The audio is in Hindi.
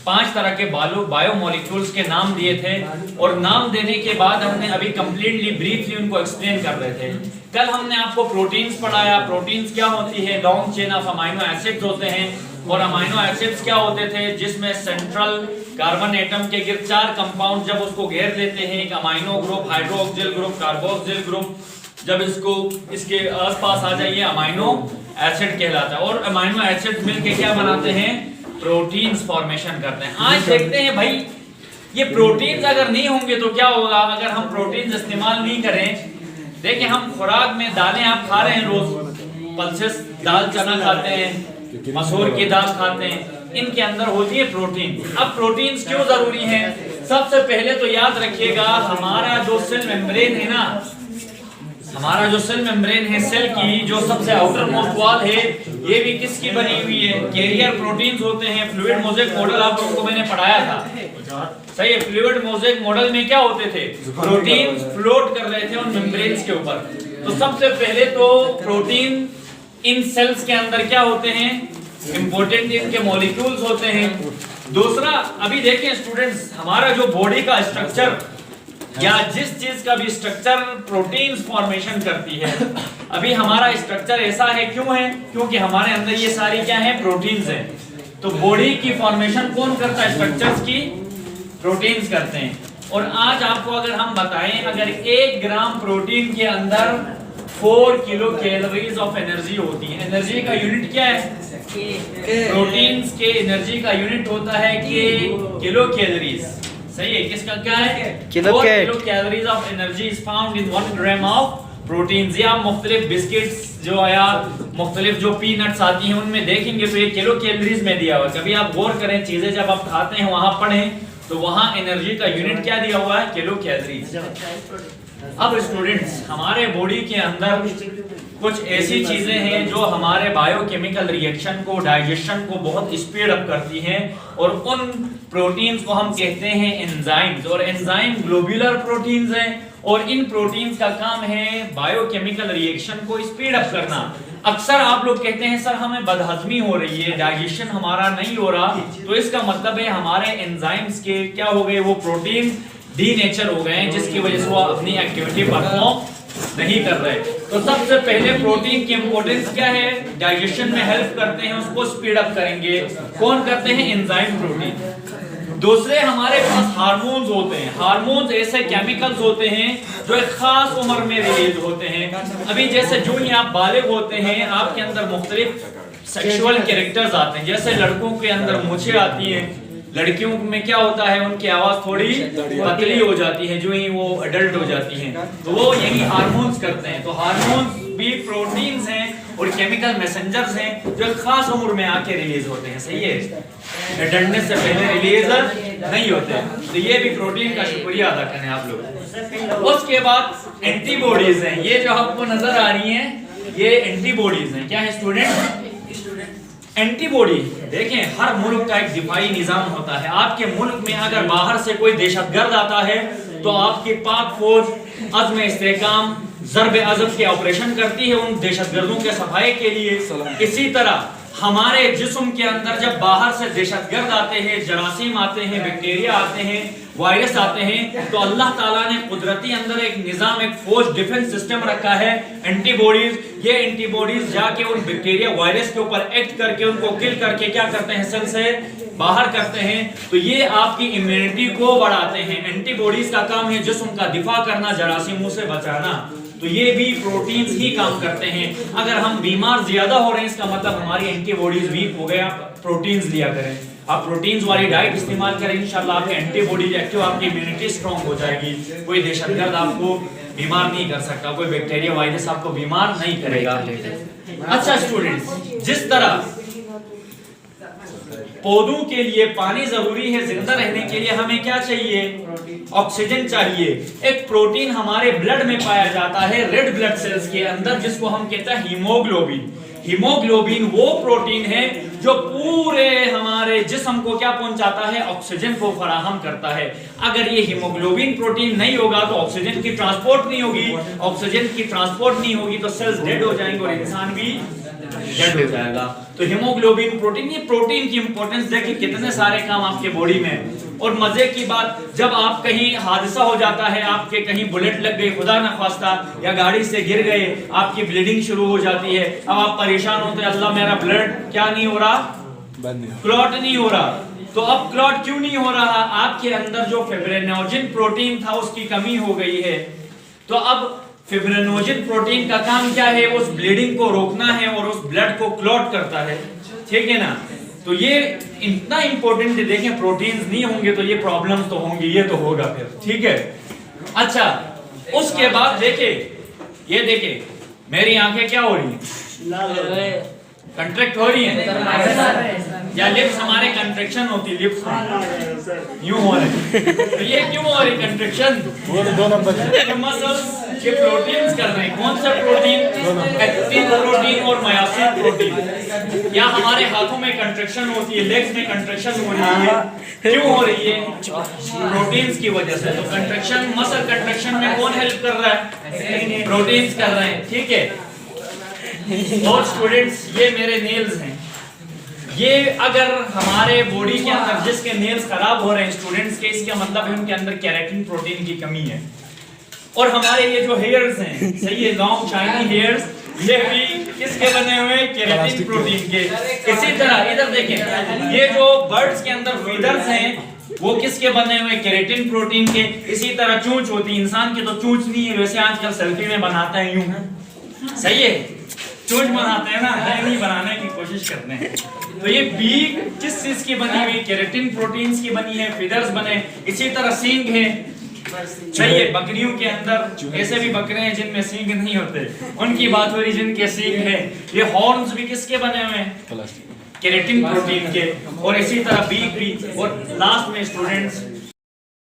5 तरह के बायोमोलिक्यूल्स के नाम दिए थे, और नाम देने के बाद हमने अभी कंप्लीटली ब्रीफली उनको एक्सप्लेन कर रहे थे। कल हमने आपको प्रोटीन्स पढ़ाया। प्रोटीन्स क्या होती है? Long chain of amino acids होते हैं, और अमाइनो एसिड्स क्या होते थे? जिसमें सेंट्रल कार्बन एटम के गिर्द 4 कंपाउंड जब उसको घेर लेते हैं, एक amino group, hydroxyl group, carboxyl group, जब इसको इसके आसपास आ जाइए अमाइनो एसिड कहलाता है। और अमाइनो एसिड मिलके क्या बनाते हैं? प्रोटीन्स फॉर्मेशन करते हैं। आज देखते हैं भाई ये प्रोटीन्स अगर नहीं होंगे तो क्या होगा अगर हम प्रोटीन्स इस्तेमाल नहीं करें। देखिए हम खुराक में दालें आप खा रहे हैं, रोज पल्सेस दाल चना खाते हैं, मसूर की दाल खाते हैं, इनके अंदर होती है प्रोटीन। अब प्रोटीन्स क्यों जरूरी है? सबसे पहले तो याद रखिएगा हमारा जो सेल मेम्ब्रेन है ना, हमारा जो सेल मेम्ब्रेन है, सेल की जो सबसे आउटर मोस्ट वॉल है, ये भी किसकी बनी हुई है? कैरियर प्रोटीन्स होते हैं। फ्लूइड मोज़ेक मॉडल आप लोगों को मैंने पढ़ाया था, सही है। फ्लूइड मोज़ेक मॉडल में क्या होते थे? प्रोटीन फ्लोट कर रहे थे उन मेम्ब्रेन्स के ऊपर। तो सबसे पहले तो प्रोटीन इन सेल्स के अंदर क्या होते हैं? इंपॉर्टेंट इनके मॉलिक्यूल्स होते हैं। दूसरा, अभी देखें स्टूडेंट्स, हमारा जो बॉडी का स्ट्रक्चर या जिस चीज का भी स्ट्रक्चर प्रोटीन्स फॉर्मेशन करती है, अभी हमारा स्ट्रक्चर ऐसा है। क्यों है? क्योंकि हमारे अंदर ये सारी क्या है? प्रोटीन्स हैं। तो बॉडी की फॉर्मेशन कौन करता है? स्ट्रक्चर्स की प्रोटीन्स करते हैं। और आज आपको अगर हम बताएं, अगर 1 ग्राम प्रोटीन के अंदर 4 किलो कैलोरीज ऑफ एनर्जी होती है। एनर्जी का यूनिट क्या है? प्रोटीन्स के एनर्जी का यूनिट होता है किलो कैलोरीज, सही है। किसका क्या है? Kilo calories of energy is found in 1 gram of proteins. या मुख्तलिफ बिस्किट्स जो आया, मुख्तलिफ जो पीनट्स आती हैं उनमें देखेंगे तो ये किलो कैलोरीज में दिया हुआ है। कभी आप गौर करें, चीजें जब आप खाते हैं वहां पढ़ें तो वहां एनर्जी का यूनिट क्या दिया हुआ है? Kilo calories. अब स्टूडेंट्स, हमारे बॉडी के अंदर कुछ ऐसी चीजें हैं जो हमारे बायोकेमिकल रिएक्शन को, डाइजेशन को बहुत स्पीड अप करती हैं, और उन प्रोटीन्स को हम कहते हैं एंजाइम्स। और एंजाइम ग्लोब्यूलर प्रोटीन्स हैं, और इन प्रोटीन्स का काम है बायोकेमिकल रिएक्शन को स्पीड अप करना। अक्सर आप लोग कहते हैं सर हमें बदहजमी हो रही है, डाइजेशन हमारा नहीं हो रहा, तो इसका मतलब है हमारे एंजाइम्स के क्या हो गए? वो प्रोटीन डीनेचर हो गए हैं, जिसकी वजह से वो अपनी एक्टिविटी परफॉर्म नहीं कर रहे। तो सबसे पहले प्रोटीन की इंपॉर्टेंस क्या है? डाइजेशन में हेल्प करते हैं, उसको स्पीड अप करेंगे। कौन करते हैं? Enzyme protein. दूसरे हमारे पास हार्मोन्स होते हैं। हार्मोन्स ऐसे केमिकल्स होते हैं जो एक खास उम्र में रिलीज होते हैं। अभी जैसे जो ही आप बालिग होते हैं, आपके अंदर मुख्तलिफ सेक्सुअल कैरेक्टर्स आते हैं। जैसे लड़कों के अंदर मूंछें आती हैं, लड़कियों में क्या होता है? उनकी आवाज थोड़ी पतली हो जाती है जो ही वो एडल्ट हो जाती हैं, तो वो यही हार्मोन्स करते हैं। तो हार्मोन्स भी प्रोटीन्स हैं और केमिकल मैसेंजर्स हैं जो खास उम्र में आके रिलीज होते हैं, सही है। एडल्टनेस से पहले रिलीज नहीं होते, तो ये भी प्रोटीन का शुक्रिया अदा करें आप लोग। उसके बाद एंटीबॉडीज हैं, ये जो आपको नजर आ रही हैं ये एंटीबॉडीज हैं। क्या है स्टूडेंट? एंटीबॉडी। देखें हर मुल्क का एक दिफाई निजाम होता है। आपके मुल्क में अगर बाहर से कोई दहशतगर्द आता है तो आपकी पाक फौज अज़्म इस्तेहकाम ज़र्ब अज़ब के ऑपरेशन करती है उन दहशतगर्दों के सफाई के लिए। इसी तरह हमारे जिस्म के अंदर जब बाहर से दहशतगर्द आते हैं, जरासीम आते हैं, बैक्टीरिया आते हैं, वायरस आते हैं, तो अल्लाह ताला ने कुदरती अंदर एक निजाम, एक फौज, डिफेंस सिस्टम रखा है, एंटीबॉडीज। ये एंटीबॉडीज जाके उन बैक्टीरिया, वायरस के ऊपर एक्ट करके उनको किल करके क्या करते हैं? सेल से बाहर करते हैं। तो ये आपकी इम्यूनिटी को बढ़ाते हैं। एंटीबॉडीज का काम है जिस्म का दिफा करना, जरासीमों से बचाना। तो ये भी प्रोटीन्स ही काम करते हैं। अगर हम बीमार ज्यादा हो रहे हैं इसका मतलब हमारी एंटीबॉडीज वीक हो गए। आप प्रोटीन्स लिया करें, आप प्रोटीन्स वाली डाइट इस्तेमाल करें, इंशाल्लाह आपके एंटीबॉडीज एक्टिव, आपकी इम्यूनिटी स्ट्रांग हो जाएगी। कोई दहशतगर्द आपको बीमार नहीं कर सकता, कोई बैक्टीरिया, वायरस आपको बीमार नहीं करेगा। अच्छा स्टूडेंट्स, जिस तरह पौधों के लिए पानी जरूरी है, जिंदा रहने के लिए हमें क्या चाहिए? ऑक्सीजन चाहिए। एक प्रोटीन हमारे ब्लड में पाया जाता है, रेड ब्लड सेल्स के अंदर, जिसको हम कहते हैं हीमोग्लोबिन। हीमोग्लोबिन वो प्रोटीन है जो पूरे हमारे जिस्म को क्या पहुंचाता है? ऑक्सीजन को फराहम करता है। अगर ये हीमोग्लोबिन प्रोटीन नहीं होगा तो ऑक्सीजन की ट्रांसपोर्ट नहीं होगी, ऑक्सीजन की ट्रांसपोर्ट नहीं होगी तो सेल्स डेड हो जाएंगे और इंसान भी डेड हो जाएगा। तो हीमोग्लोबिन प्रोटीन, ये प्रोटीन की इंपॉर्टेंस देखिए कितने सारे काम आपके बॉडी में। और मजे की बात, जब आप कहीं हादसा हो जाता है, आपके कहीं बुलेट लग गई खुदा न खास्ता, या गाड़ी से गिर गए, आपकी ब्लीडिंग शुरू हो जाती है, अब आप परेशान होते हैं, अल्लाह मेरा ब्लड क्या नहीं हो रहा, क्लॉट नहीं हो रहा। तो अब क्लॉट क्यों नहीं हो रहा, आपके अंदर जो फिब्रिनोजन प्रोटीन था उसकी कमी हो गई है। तो अब फिब्रिनोजन प्रोटीन का काम क्या है, उस ब्लीडिंग को रोकना है और उस ब्लड को क्लॉट करता है, ठीक है ना। तो ये इतना इंपॉर्टेंट है, देखें प्रोटीन्स नहीं होंगे तो ये प्रॉब्लम्स तो होंगी, ये तो होगा फिर, ठीक है। अच्छा, उसके बाद देखे, ये देखे मेरी आंखें क्या हो रही हैं, कंट्रैक्ट हो रही है, या लिप्स हमारे कंट्रैक्शन होती है, लिप्स यूं हो रहे, तो ये क्यों हो रही कंट्रैक्शन, दो नंबर ये मसल्स ये प्रोटीन्स कर रहे हैं। कौन सा प्रोटीन, एक्टिन प्रोटीन और मायोसिन प्रोटीन। या हमारे हाथों में कंट्रैक्शन होती है, लेग्स में कंट्रैक्शन हो रही है, क्यों हो रही है, प्रोटीन्स की वजह से। तो कंट्रैक्शन, मसल कंट्रैक्शन में कौन हेल्प कर रहा है, प्रोटीन्स कर रहे हैं, ठीक है। और स्टूडेंट्स, ये मेरे नेल्स हैं, ये अगर हमारे बॉडी के अंदर जिसके नेल्स खराब हो रहे हैं स्टूडेंट्स के, इसका मतलब है उनके अंदर केराटिन प्रोटीन की कमी है। और हमारे ये जो हेयर्स हैं, सही है, लॉन्ग शाइनी हेयर्स, ये भी किसके बने हुए हैं, केराटिन प्रोटीन के। इसी तरह इधर देखें, ये जो बर्ड्स के अंदर फीदर्स हैं वो किसके बने हुए, केराटिन प्रोटीन के। इसी तरह चूंच होती है, इंसान की तो चूंच नहीं है, वैसे आजकल सेल्फी में बनाते हैं यूं, सही है, चोंच बनाते हैं ना, नहीं बनाने की कोशिश करते हैं। तो ये बीक किस चीज की बनी हुई, केराटिन प्रोटीन्स की बनी है, फीदर्स बने। इसी तरह सींग है, सही है, बकरियों के अंदर ऐसे भी बकरे हैं जिनमें सींग नहीं होते, उनकी बात हो रही जिनके सींग है। ये हॉर्न्स भी किसके बने हुए हैं, केराटिन प्रोटीन के। और इसी तरह बीक भी। और लास्ट में स्टूडेंट्स,